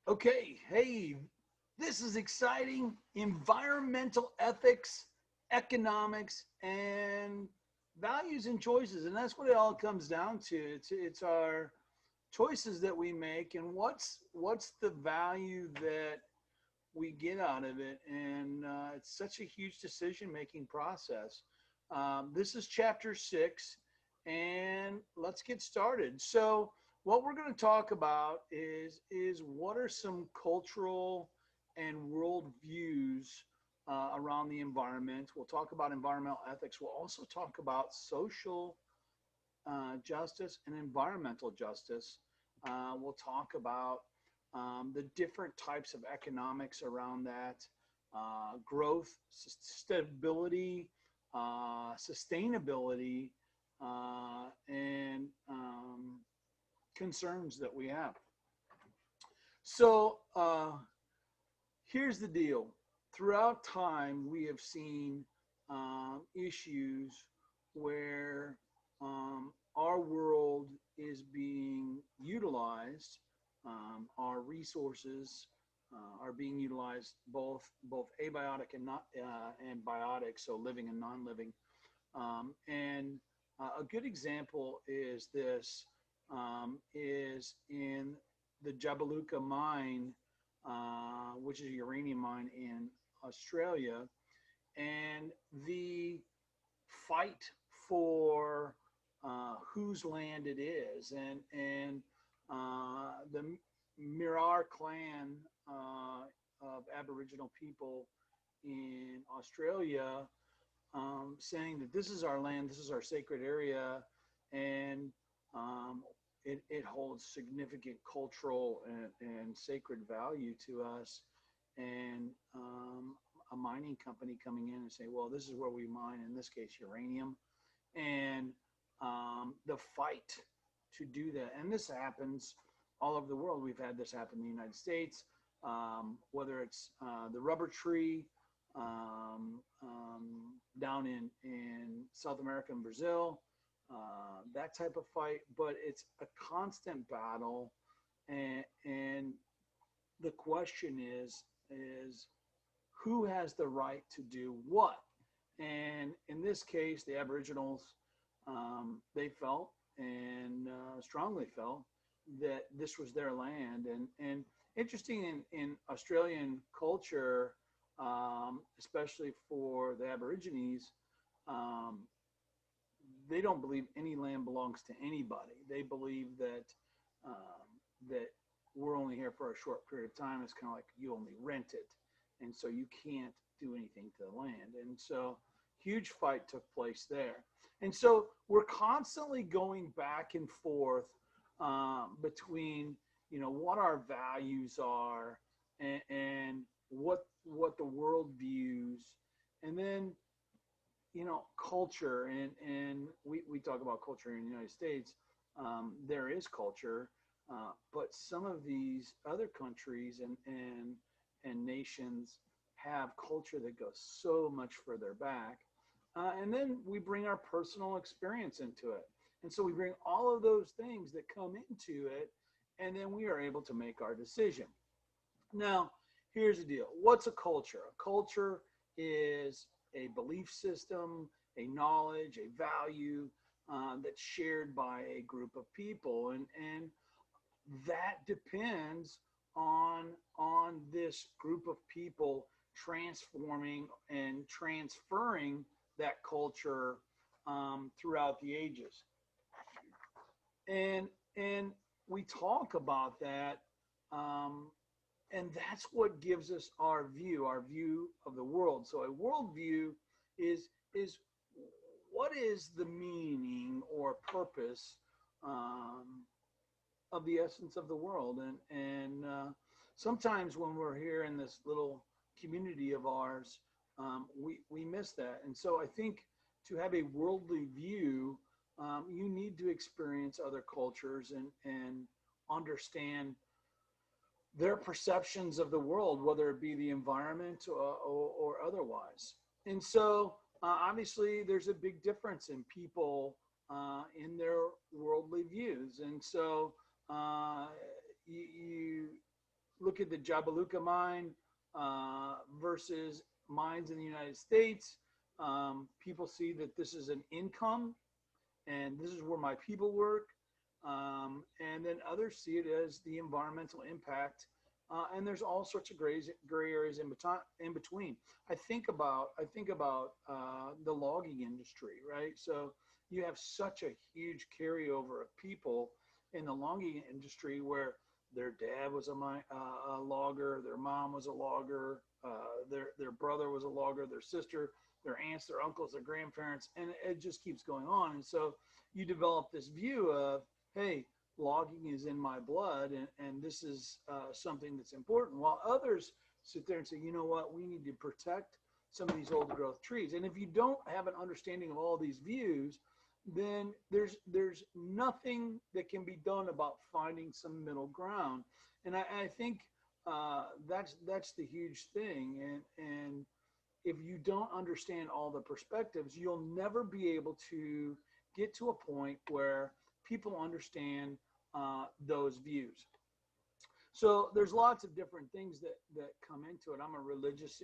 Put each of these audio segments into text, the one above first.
Okay, hey, this is exciting. Environmental ethics, economics, and values and choices. And that's what it all comes down to. It's our choices that we make and what's the value that we get out of it. And it's such a huge decision making process. This is chapter 6, and let's get started. So, what we're going to talk about is what are some cultural and world views around the environment. We'll talk about environmental ethics. We'll also talk about social justice and environmental justice. We'll talk about the different types of economics around that, growth, stability, sustainability, and concerns that we have. So here's the deal. Throughout time, we have seen issues where our world is being utilized, our resources are being utilized, both abiotic and not and biotic, so living and non-living. And a good example is this is in the Jabiluka mine, which is a uranium mine in Australia, and the fight for whose land it is, and the Mirrar clan of Aboriginal people in Australia saying that this is our land, this is our sacred area, and it holds significant cultural and sacred value to us. And a mining company coming in and say, well, this is where we mine, in this case, uranium. And the fight to do that. And this happens all over the world. We've had this happen in the United States, whether it's the rubber tree down in South America and Brazil, that type of fight. But it's a constant battle. And the question is who has the right to do what? And in this case, the Aboriginals, they felt and strongly felt that this was their land. And interesting in Australian culture, especially for the Aborigines, they don't believe any land belongs to anybody. They believe that we're only here for a short period of time. It's kind of like you only rent it, and so you can't do anything to the land. And so huge fight took place there. And so we're constantly going back and forth between, what our values are, and what the world views, and then, culture. And we talk about culture in the United States. There is culture, but some of these other countries and nations have culture that goes so much further back. And then we bring our personal experience into it. And so we bring all of those things that come into it, and then we are able to make our decision. Now, here's the deal. What's a culture? A culture is a belief system, a knowledge, a value that's shared by a group of people. And that depends on this group of people transforming and transferring that culture throughout the ages. And we talk about that, and that's what gives us our view of the world. So a worldview is what is the meaning or purpose of the essence of the world. And sometimes when we're here in this little community of ours, we miss that. And so I think to have a worldly view, you need to experience other cultures and understand their perceptions of the world, whether it be the environment or otherwise. And so obviously there's a big difference in people in their worldly views. And so you look look at the Jabiluka mine versus mines in the United States, people see that this is an income and this is where my people work. And then others see it as the environmental impact. And there's all sorts of gray areas in between. I think about the logging industry, right? So you have such a huge carryover of people in the logging industry where their dad was a logger, their mom was a logger, their brother was a logger, their sister, their aunts, their uncles, their grandparents, and it just keeps going on. And so you develop this view of, hey, logging is in my blood, and this is something that's important. While others sit there and say, you know what, we need to protect some of these old growth trees. And if you don't have an understanding of all these views, then there's nothing that can be done about finding some middle ground. And I think that's the huge thing. And if you don't understand all the perspectives, you'll never be able to get to a point where people understand those views. So there's lots of different things that come into it. I'm a religious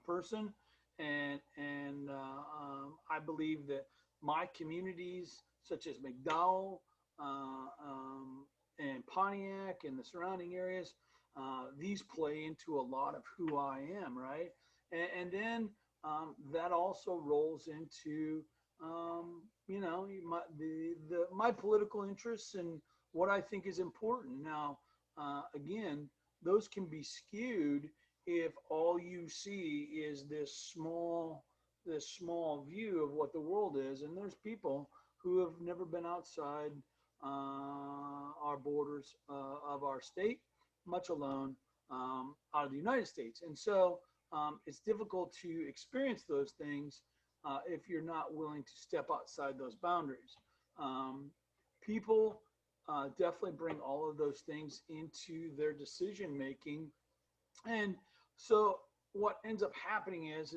person, and I believe that my communities, such as McDowell and Pontiac and the surrounding areas, these play into a lot of who I am, right? And then that also rolls into my political interests and what I think is important. Now, again, those can be skewed if all you see is this small view of what the world is, and there's people who have never been outside our borders of our state, much alone out of the United States. And so it's difficult to experience those things if you're not willing to step outside those boundaries. People definitely bring all of those things into their decision making, and so what ends up happening is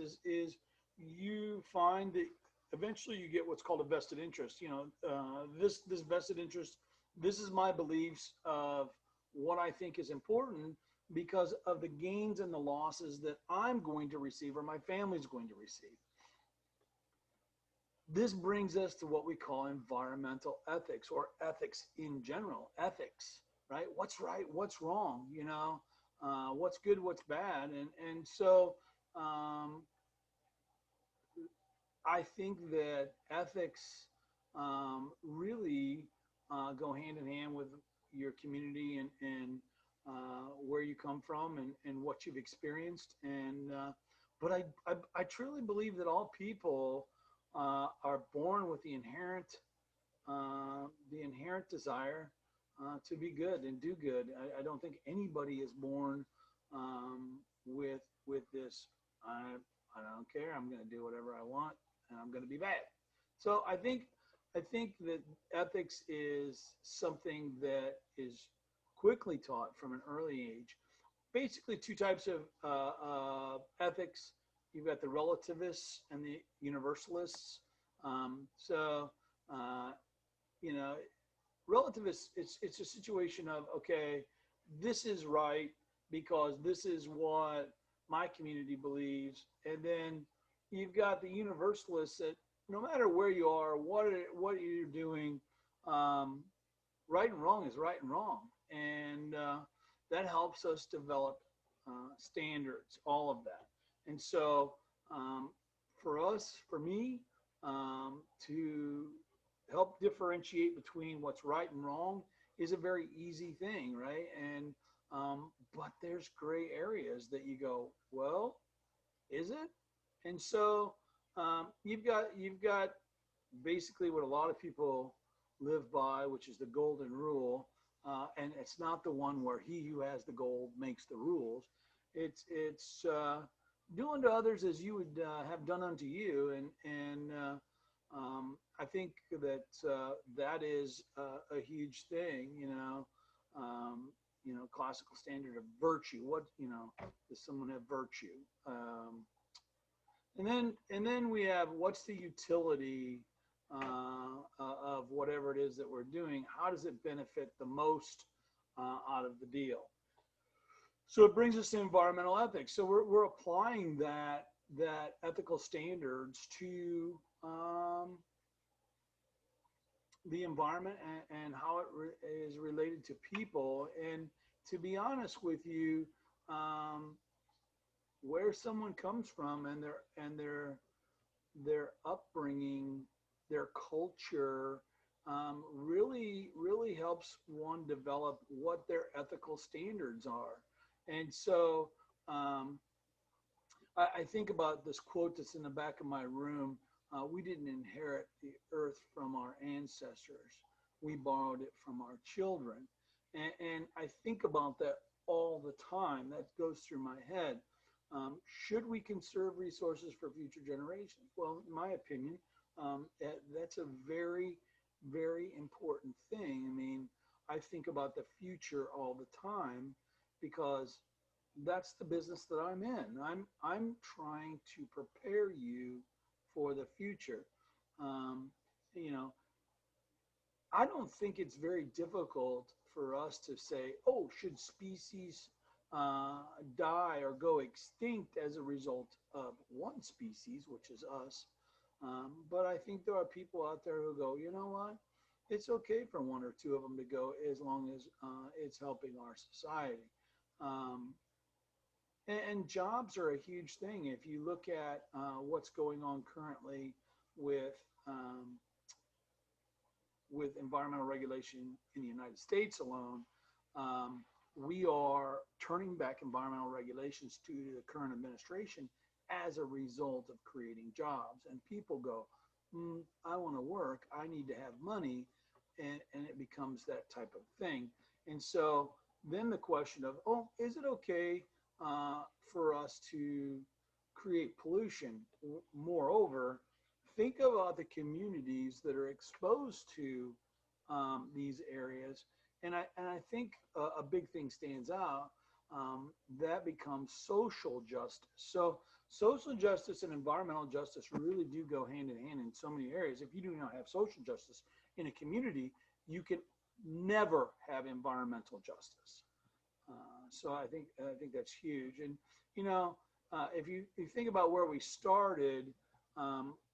you find that eventually you get what's called a vested interest. This vested interest. This is my beliefs of what I think is important because of the gains and the losses that I'm going to receive or my family's going to receive. This brings us to what we call environmental ethics, or ethics in general. Ethics, right? What's right? What's wrong? What's good? What's bad? And so I think that ethics really go hand in hand with your community and where you come from and what you've experienced. But I truly believe that all people are born with the inherent desire to be good and do good. I don't think anybody is born with this. I don't care. I'm going to do whatever I want, and I'm going to be bad. So I think that ethics is something that is quickly taught from an early age. Basically, two types of ethics. You've got the relativists and the universalists. So, relativists, it's a situation of, okay, this is right because this is what my community believes. And then you've got the universalists that no matter where you are, what you're doing, right and wrong is right and wrong. And that helps us develop standards, all of that. And so for me, to help differentiate between what's right and wrong is a very easy thing, right? And but there's gray areas that you go, well, is it? And so you've got basically what a lot of people live by, which is the golden rule, and it's not the one where he who has the gold makes the rules. It's do unto others as you would have done unto you, and I think that that is a huge thing. Classical standard of virtue. What does someone have virtue? And then we have what's the utility of whatever it is that we're doing? How does it benefit the most out of the deal? So it brings us to environmental ethics. So we're applying that ethical standards to the environment and how it is related to people. And to be honest with you, um, where someone comes from and their upbringing, their culture, really helps one develop what their ethical standards are. And so um, I think about this quote that's in the back of my room. We didn't inherit the earth from our ancestors. We borrowed it from our children. And I think about that all the time. That goes through my head. Should we conserve resources for future generations? Well, in my opinion, that's a very, very important thing. I mean, I think about the future all the time because that's the business that I'm in. I'm trying to prepare you for the future. Um, you know, I don't think it's very difficult for us to say, oh, should species uh, die or go extinct as a result of one species, which is us. But I think there are people out there who go, you know what? It's okay for one or two of them to go as long as it's helping our society. Um, and jobs are a huge thing. If you look at what's going on currently with um, with environmental regulation in the United States alone, um, we are turning back environmental regulations to the current administration as a result of creating jobs. And people go, I want to work, I need to have money, and it becomes that type of thing. And so then the question of, oh, is it okay for us to create pollution? Moreover, think about the communities that are exposed to these areas. And I think a big thing stands out that becomes social justice. So social justice and environmental justice really do go hand in hand in so many areas. If you do not have social justice in a community, you can never have environmental justice. So I think that's huge. And you know, if you think about where we started,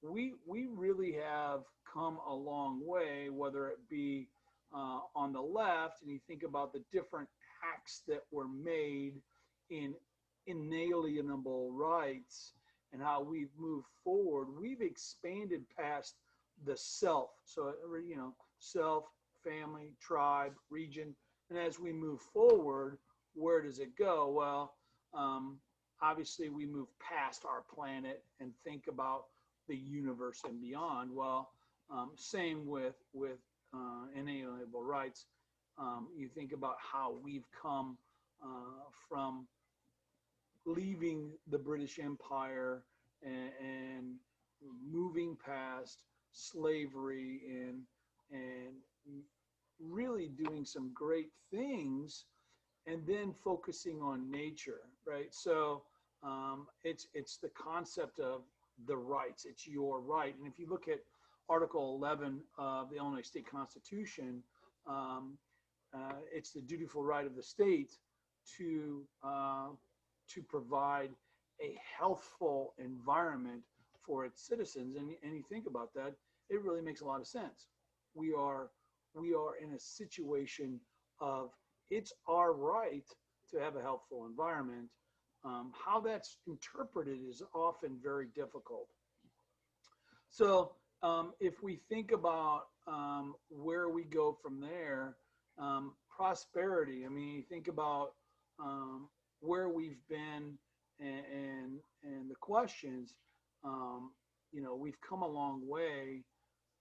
we really have come a long way. Whether it be on the left, and you think about the different acts that were made in inalienable rights and how we've moved forward, we've expanded past the self. So self, family, tribe, region, and as we move forward, where does it go? Well, um, obviously, we move past our planet and think about the universe and beyond. Well, same with inalienable rights. You think about how we've come from leaving the British Empire and moving past slavery and really doing some great things and then focusing on nature, right? So it's the concept of the rights. It's your right. And if you look at Article 11 of the Illinois State Constitution, um, it's the dutiful right of the state to to provide a healthful environment for its citizens. And you think about that, it really makes a lot of sense. We are we are in a situation of it's our right to have a healthful environment. How that's interpreted is often very difficult. So if we think about where we go from there, prosperity. I mean, you think about um, where we've been and the questions. Um, we've come a long way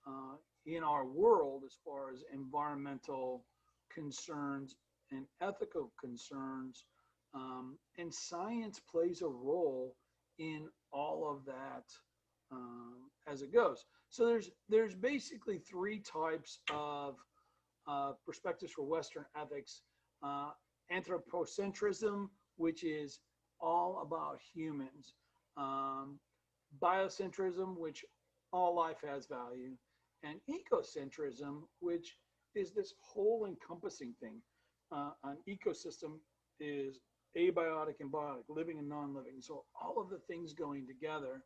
uh, in our world as far as environmental concerns and ethical concerns, and science plays a role in all of that as it goes. So there's basically three types of perspectives for Western ethics: uh, anthropocentrism, which is all about humans; um, biocentrism, which all life has value; and ecocentrism, which is this whole encompassing thing. An ecosystem is abiotic and biotic, living and non-living. So all of the things going together,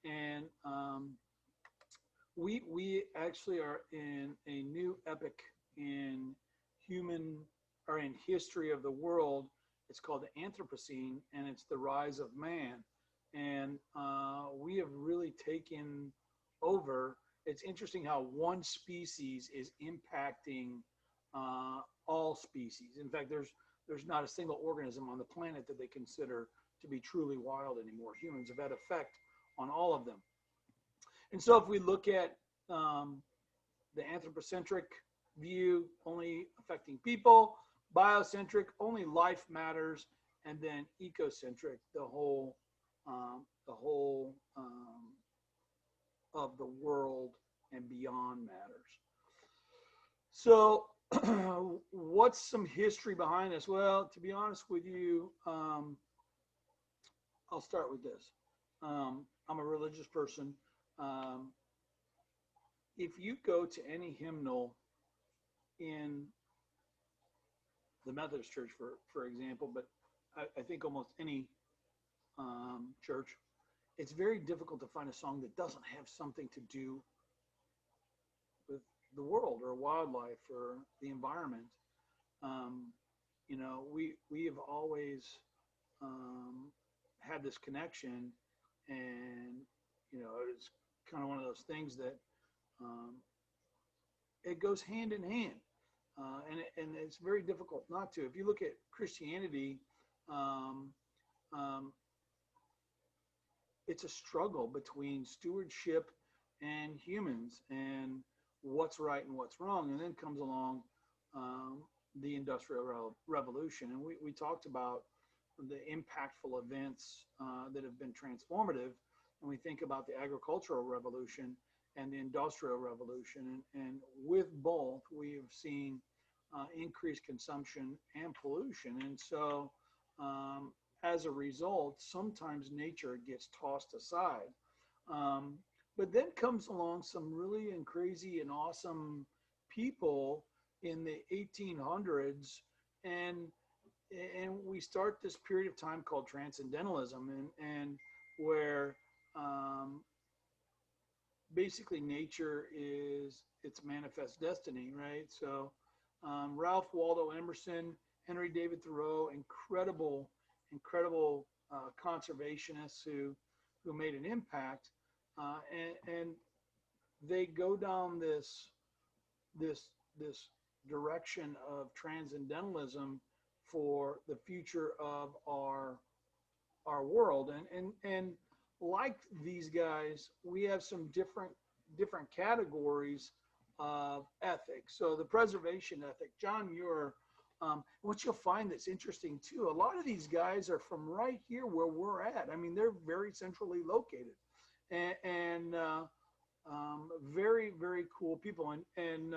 and we actually are in a new epoch in human or in history of the world. It's called the Anthropocene, and it's the rise of man. And we have really taken over. It's interesting how one species is impacting all species. In fact, there's not a single organism on the planet that they consider to be truly wild anymore. Humans have had effect on all of them. And so if we look at the anthropocentric view, only affecting people, biocentric, only life matters, and then ecocentric, the whole of the world and beyond matters. So what's some history behind this? Well, to be honest with you, I'll start with this. I'm a religious person. If you go to any hymnal in the Methodist Church, for example, but I think almost any church, it's very difficult to find a song that doesn't have something to do with the world or wildlife or the environment. You know, we have always had this connection, and you know, it's kind of one of those things that it goes hand in hand, and it's very difficult not to. If you look at Christianity, it's a struggle between stewardship and humans and what's right and what's wrong. And then comes along the Industrial Revolution. And we talked about the impactful events that have been transformative. And we think about the agricultural revolution and the industrial revolution. And with both, we have seen increased consumption and pollution. And so as a result, sometimes nature gets tossed aside. But then comes along some really and crazy and awesome people in the 1800s, and we start this period of time called transcendentalism, and where basically nature is its manifest destiny, right? So Ralph Waldo Emerson, Henry David Thoreau, incredible conservationists who made an impact, and they go down this direction of transcendentalism for the future of our world. And like these guys, we have some different categories of ethics. So the preservation ethic, John Muir. What you'll find that's interesting too, a lot of these guys are from right here where we're at. I mean, they're very centrally located, and very, very cool people. And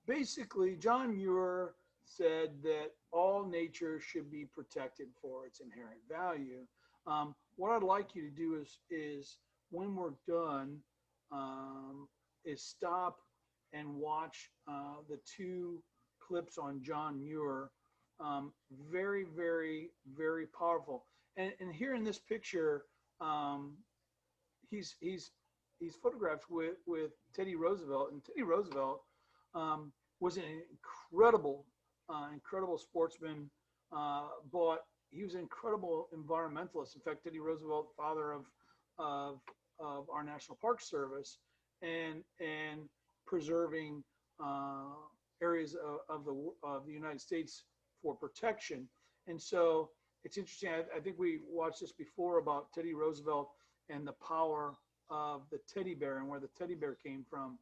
basically, John Muir said that all nature should be protected for its inherent value. What I'd like you to do is when we're done, is stop and watch the two clips on John Muir. Very, very, very powerful. And here in this picture, he's photographed with Teddy Roosevelt, and Teddy Roosevelt was an incredible sportsman, but he was an incredible environmentalist. In fact, Teddy Roosevelt, father of our National Park Service, and preserving areas of the United States for protection. And so it's interesting. I think we watched this before about Teddy Roosevelt and the power of the teddy bear and where the teddy bear came from.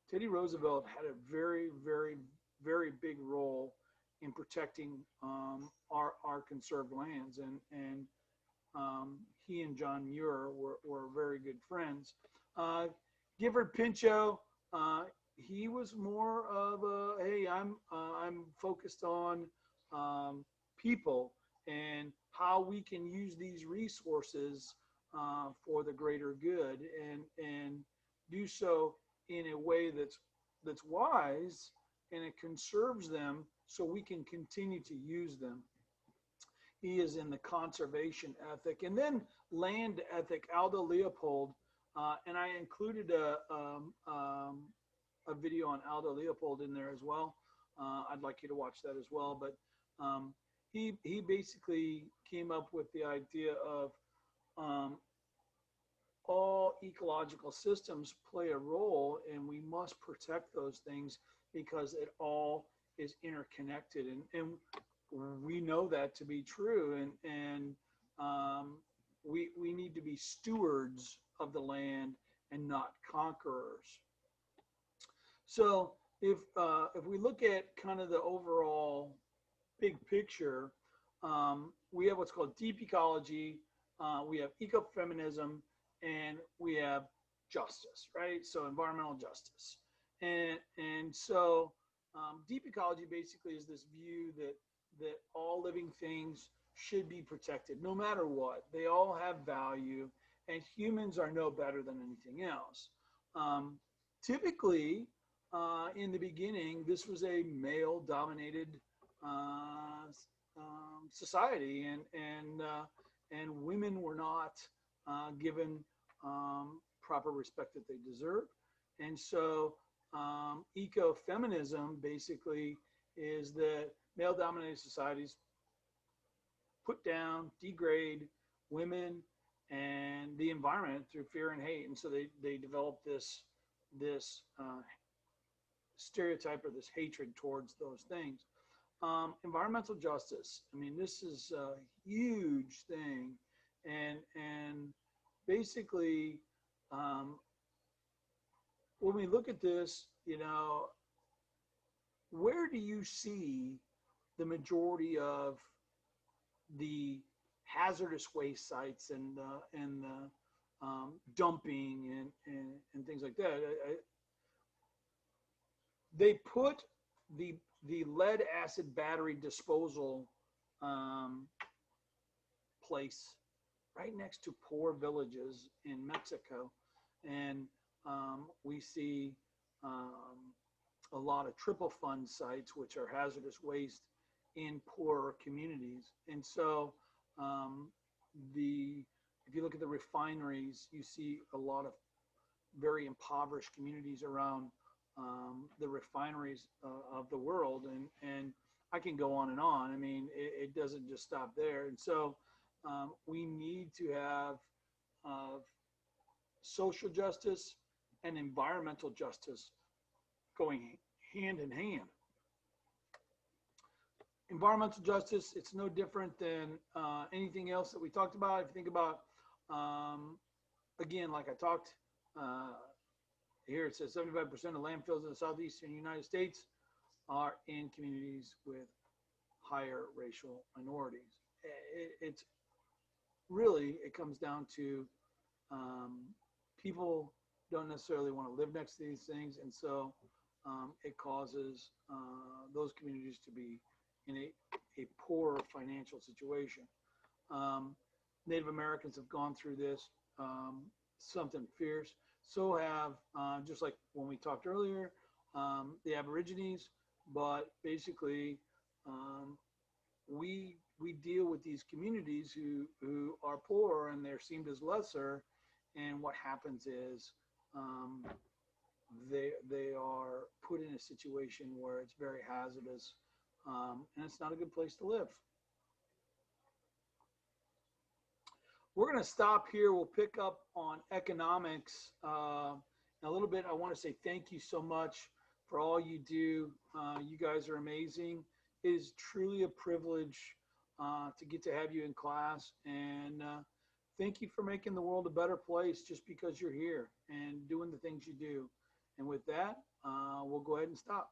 Teddy Roosevelt had a very, very, very big role in protecting our conserved lands, and he and John Muir were very good friends. Gifford Pinchot, he was more of a, hey, I'm focused on people and how we can use these resources for the greater good, and do so in a way that's wise, and it conserves them so we can continue to use them. He is in the conservation ethic. And then land ethic, Aldo Leopold, and I included a video on Aldo Leopold in there as well. I'd like you to watch that as well. But he basically came up with the idea of um, all ecological systems play a role, and we must protect those things because it all is interconnected, and we know that to be true, and we need to be stewards of the land and not conquerors. So if we look at kind of the overall big picture, we have what's called deep ecology, we have ecofeminism, and we have justice, right? So environmental justice, and so deep ecology basically is this view that all living things should be protected, no matter what. They all have value, and humans are no better than anything else. Typically, in the beginning, this was a male-dominated society, and women were not given proper respect that they deserve. And so ecofeminism basically is that male-dominated societies put down, degrade women and the environment through fear and hate. And so they develop this stereotype or this hatred towards those things. Environmental justice. I mean, this is a huge thing, and basically, when we look at this, where do you see the majority of the hazardous waste sites and dumping and things like that? They put the lead acid battery disposal place right next to poor villages in Mexico, and we see a lot of triple fund sites, which are hazardous waste in poorer communities. And so if you look at the refineries, you see a lot of very impoverished communities around the refineries of the world, and I can go on and on. I mean, it doesn't just stop there. And so we need to have social justice and environmental justice going hand in hand. Environmental justice, it's no different than anything else that we talked about. If you think about, again, like I talked, here it says 75% of landfills in the southeastern United States are in communities with higher racial minorities. It's really, it comes down to people don't necessarily want to live next to these things, and so it causes those communities to be in a poor financial situation. Native Americans have gone through this, something fierce. So have, just like when we talked earlier, the Aborigines, but basically we deal with these communities who are poor and they're seen as lesser, and what happens is they are put in a situation where it's very hazardous, and it's not a good place to live. We're going to stop here. We'll pick up on economics in a little bit. I want to say thank you so much for all you do. You guys are amazing. It is truly a privilege to get to have you in class, and thank you for making the world a better place just because you're here and doing the things you do. And with that, we'll go ahead and stop.